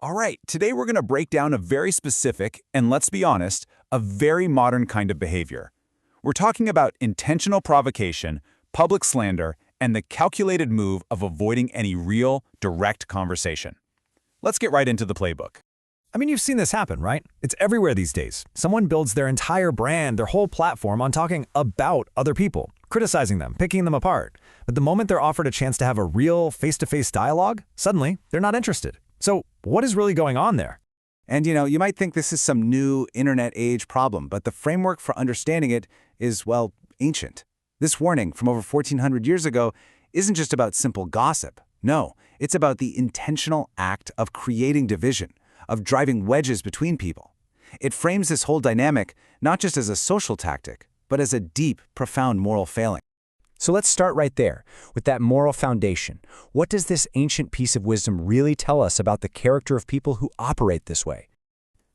All right, today we're going to break down a very specific, and let's be honest, a very modern kind of behavior. We're talking about intentional provocation, public slander, and the calculated move of avoiding any real, direct conversation. Let's get right into the playbook. I mean, you've seen this happen, right? It's everywhere these days. Someone builds their entire brand, their whole platform on talking about other people, criticizing them, picking them apart. But the moment they're offered a chance to have a real face-to-face dialogue, suddenly they're not interested. So what is really going on there? And you might think this is some new internet age problem, but the framework for understanding it is, well, ancient. This warning from over 1400 years ago isn't just about simple gossip. No, it's about the intentional act of creating division, of driving wedges between people. It frames this whole dynamic not just as a social tactic, but as a deep, profound moral failing. So let's start right there, with that moral foundation. What does this ancient piece of wisdom really tell us about the character of people who operate this way?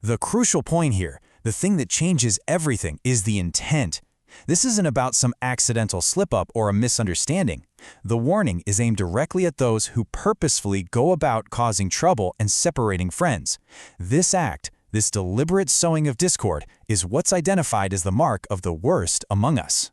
The crucial point here, the thing that changes everything, is the intent. This isn't about some accidental slip-up or a misunderstanding. The warning is aimed directly at those who purposefully go about causing trouble and separating friends. This act, this deliberate sowing of discord, is what's identified as the mark of the worst among us.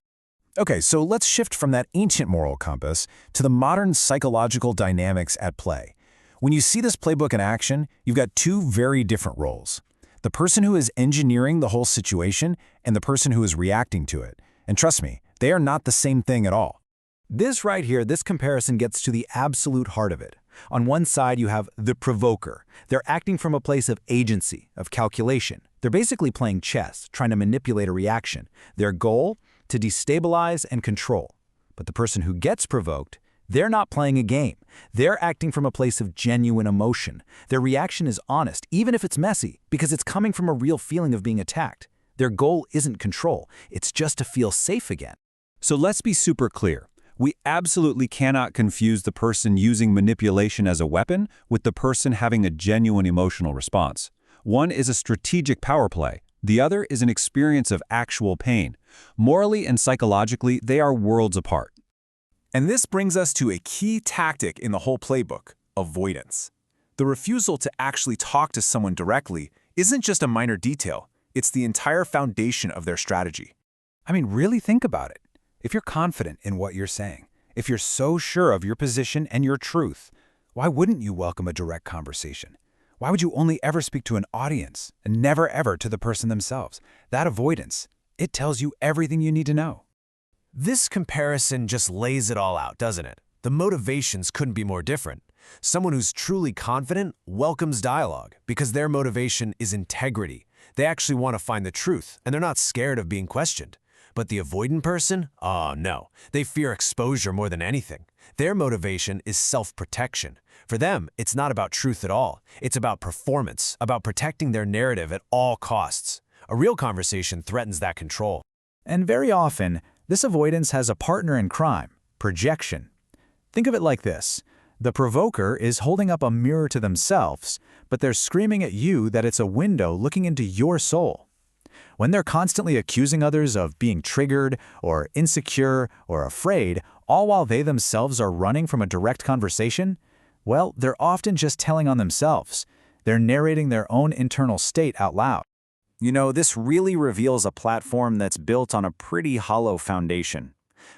Okay, so let's shift from that ancient moral compass to the modern psychological dynamics at play. When you see this playbook in action, you've got two very different roles. The person who is engineering the whole situation and the person who is reacting to it. And trust me, they are not the same thing at all. This right here, this comparison gets to the absolute heart of it. On one side, you have the provoker. They're acting from a place of agency, of calculation. They're basically playing chess, trying to manipulate a reaction. Their goal? To destabilize and control. But the person who gets provoked, they're not playing a game. They're acting from a place of genuine emotion. Their reaction is honest, even if it's messy, because it's coming from a real feeling of being attacked. Their goal isn't control, it's just to feel safe again. So let's be super clear. We absolutely cannot confuse the person using manipulation as a weapon with the person having a genuine emotional response. One is a strategic power play. The other is an experience of actual pain. Morally and psychologically, they are worlds apart. And this brings us to a key tactic in the whole playbook: avoidance. The refusal to actually talk to someone directly isn't just a minor detail, it's the entire foundation of their strategy. I mean, really think about it. If you're confident in what you're saying, if you're so sure of your position and your truth, why wouldn't you welcome a direct conversation? Why would you only ever speak to an audience and never ever to the person themselves? That avoidance, it tells you everything you need to know. This comparison just lays it all out, doesn't it? The motivations couldn't be more different. Someone who's truly confident welcomes dialogue because their motivation is integrity. They actually want to find the truth, and they're not scared of being questioned. But the avoidant person? Oh no, they fear exposure more than anything. Their motivation is self-protection. For them, it's not about truth at all. It's about performance, about protecting their narrative at all costs. A real conversation threatens that control. And very often, this avoidance has a partner in crime: projection. Think of it like this. The provoker is holding up a mirror to themselves, but they're screaming at you that it's a window looking into your soul. When they're constantly accusing others of being triggered or insecure or afraid, all while they themselves are running from a direct conversation, well, they're often just telling on themselves. They're narrating their own internal state out loud. This really reveals a platform that's built on a pretty hollow foundation.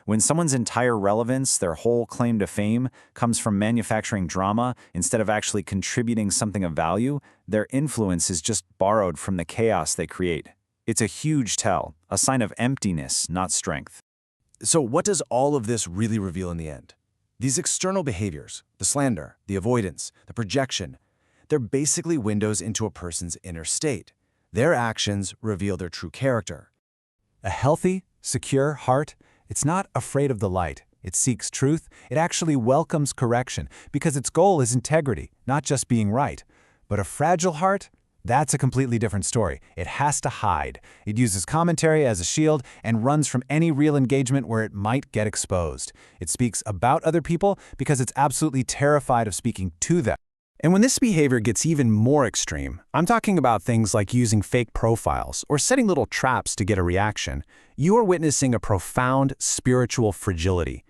When someone's entire relevance, their whole claim to fame, comes from manufacturing drama instead of actually contributing something of value, their influence is just borrowed from the chaos they create. It's a huge tell, a sign of emptiness, not strength. So what does all of this really reveal in the end? These external behaviors, the slander, the avoidance, the projection, they're basically windows into a person's inner state. Their actions reveal their true character. A healthy, secure heart, it's not afraid of the light. It seeks truth. It actually welcomes correction because its goal is integrity, not just being right. But a fragile heart? That's a completely different story. It has to hide. It uses commentary as a shield and runs from any real engagement where it might get exposed. It speaks about other people because it's absolutely terrified of speaking to them. And when this behavior gets even more extreme, I'm talking about things like using fake profiles or setting little traps to get a reaction, you are witnessing a profound spiritual fragility.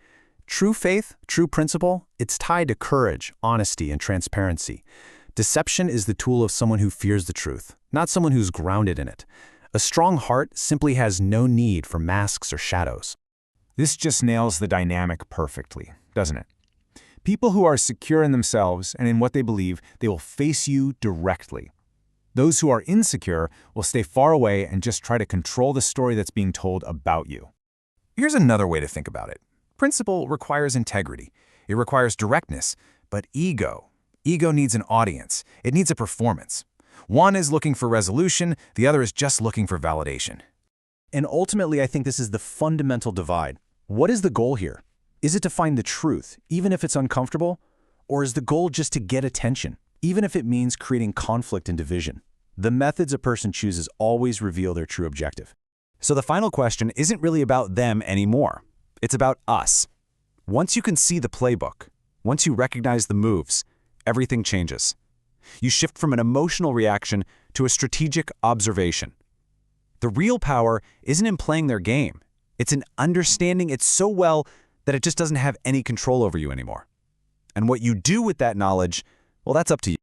True faith, true principle, it's tied to courage, honesty, and transparency. Deception is the tool of someone who fears the truth, not someone who's grounded in it. A strong heart simply has no need for masks or shadows. This just nails the dynamic perfectly, doesn't it? People who are secure in themselves and in what they believe, they will face you directly. Those who are insecure will stay far away and just try to control the story that's being told about you. Here's another way to think about it. Principle requires integrity. It requires directness, but ego needs an audience. It needs a performance. One is looking for resolution, the other is just looking for validation. And ultimately, I think this is the fundamental divide. What is the goal here? Is it to find the truth, even if it's uncomfortable? Or is the goal just to get attention, even if it means creating conflict and division? The methods a person chooses always reveal their true objective. So the final question isn't really about them anymore. It's about us. Once you can see the playbook, once you recognize the moves, everything changes. You shift from an emotional reaction to a strategic observation. The real power isn't in playing their game. It's in understanding it so well that it just doesn't have any control over you anymore. And what you do with that knowledge, well, that's up to you.